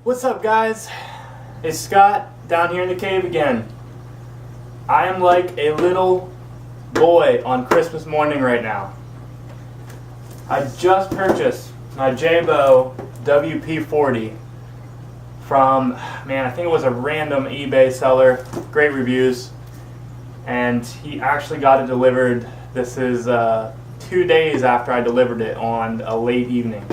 What's up, guys? It's Scott down here in the cave again. I am like a little boy on Christmas morning right now. I just purchased my Jebao WP40 from, man, I think it was a random eBay seller. Great reviews. And he actually got it delivered. This is 2 days after I delivered it on a late evening.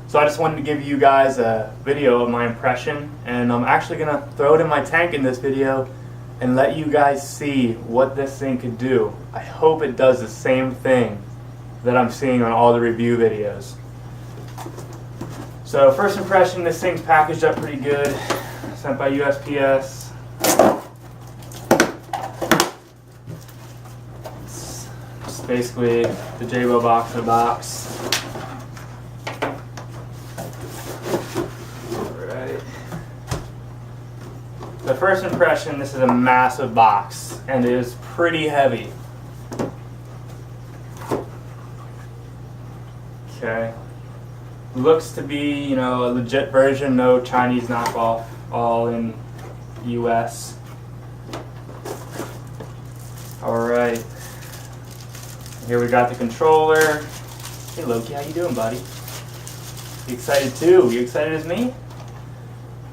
So I just wanted to give you guys a video of my impression, and I'm actually going to throw it in my tank in this video and let you guys see what this thing could do. I hope it does the same thing that I'm seeing on all the review videos. So first impression, this thing's packaged up pretty good, sent by USPS. It's basically the Jebao box in a box. The first impression, this is a massive box, and it is pretty heavy. Okay. Looks to be, you know, a legit version, no Chinese knockoff, all in US. Alright. Here we got the controller. Hey Loki, how you doing, buddy? You excited too? You excited as me?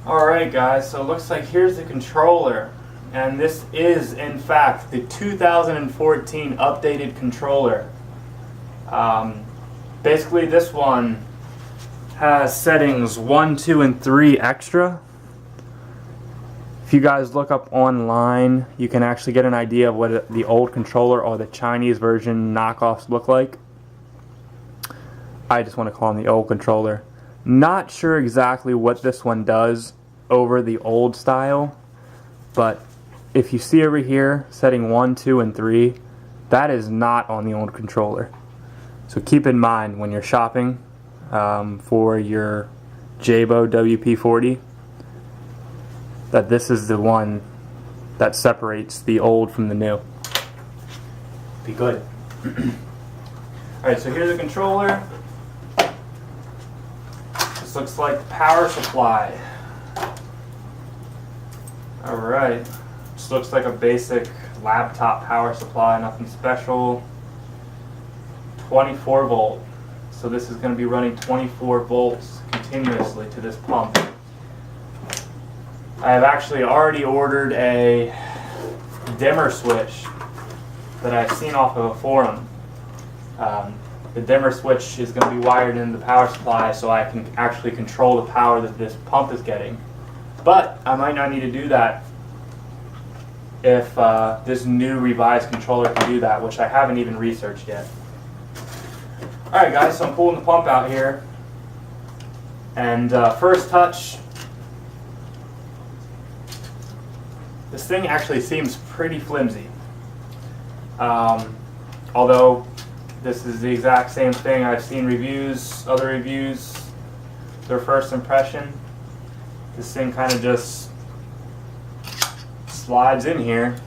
Alright guys, so it looks like here's the controller, and this is in fact the 2014 updated controller. Basically this one has settings 1, 2, and 3 extra. If you guys look up online, you can actually get an idea of what the old controller or the Chinese version knockoffs look like. I just want to call them the old controller. Not sure exactly what this one does over the old style, but if you see over here setting 1, 2, and 3, that is not on the old controller. So keep in mind when you're shopping for your Jebao WP40 that this is the one that separates the old from the new. Be good. Alright, so here's the controller. This looks like the power supply. Alright, this looks like a basic laptop power supply, nothing special. 24 volt. So this is going to be running 24 volts continuously to this pump. I have actually already ordered a dimmer switch that I've seen off of a forum. The dimmer switch is going to be wired in the power supply so I can actually control the power that this pump is getting. But I might not need to do that if this new revised controller can do that, which I haven't even researched yet. Alright guys, so I'm pulling the pump out here. And first touch, this thing actually seems pretty flimsy. Although this is the exact same thing. I've seen reviews, other reviews, their first impression. This thing kind of just slides in here,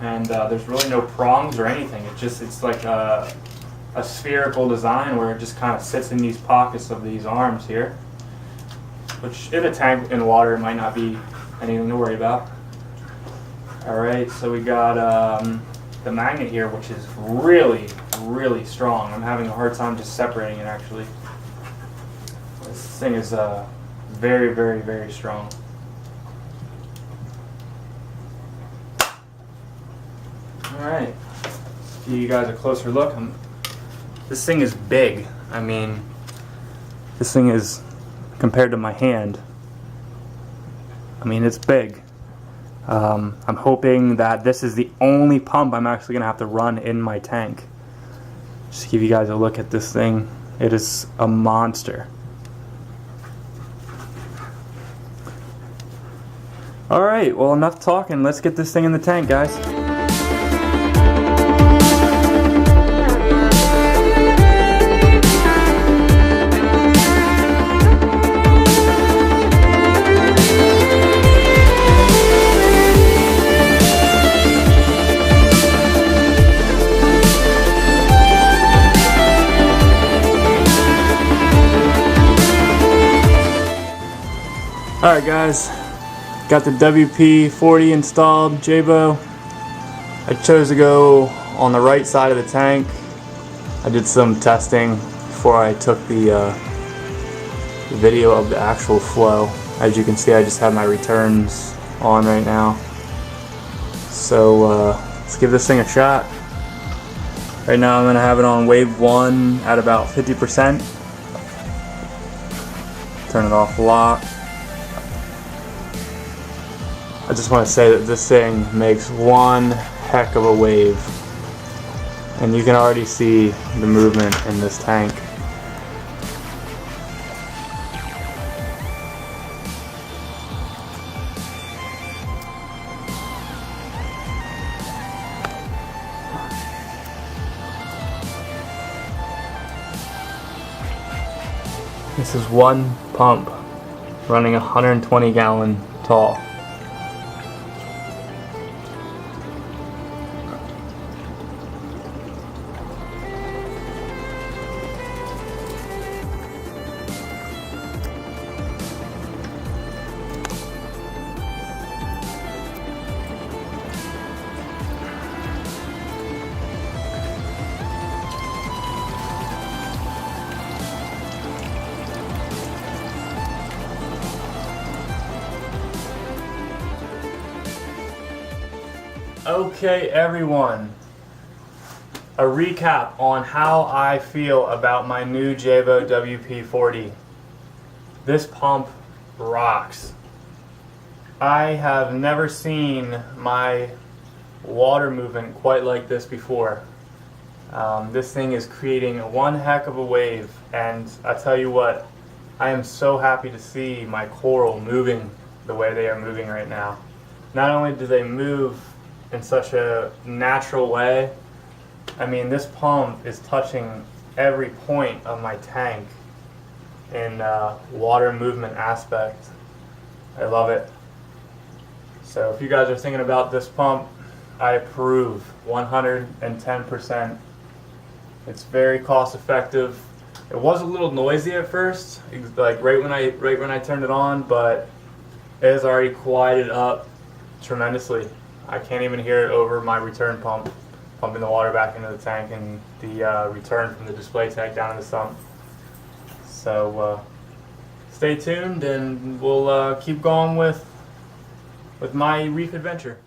and there's really no prongs or anything. It's like a spherical design where it just kind of sits in these pockets of these arms here, which in a tank in water it might not be anything to worry about. Alright, so we got the magnet here, which is really strong. I'm having a hard time just separating it actually. This thing is very strong. Alright, give you guys a closer look. This thing is big. I mean, this thing is, compared to my hand, I mean, it's big. I'm hoping that this is the only pump I'm actually going to have to run in my tank. Just to give you guys a look at this thing. It is a monster. Alright, well, enough talking. Let's get this thing in the tank, guys. Alright guys, got the WP40 installed, Jebao. I chose to go on the right side of the tank. I did some testing before I took the video of the actual flow. As you can see, I just have my returns on right now. So let's give this thing a shot. Right now I'm going to have it on wave 1 at about 50%. Turn it off lock. I just want to say that this thing makes one heck of a wave. And you can already see the movement in this tank. This is one pump running 120 gallon tall. Okay everyone, a recap on how I feel about my new Jebao WP40. This pump rocks. I have never seen my water movement quite like this before. This thing is creating one heck of a wave, and I tell you what, I am so happy to see my coral moving the way they are moving right now. Not only do they move in such a natural way, I mean, this pump is touching every point of my tank in water movement aspect. I love it. So if you guys are thinking about this pump, I approve 110%. It's very cost effective. It was a little noisy at first, like right when I turned it on, but it has already quieted up tremendously. I can't even hear it over my return pump, pumping the water back into the tank, and the return from the display tank down in the sump. So stay tuned, and we'll keep going with my reef adventure.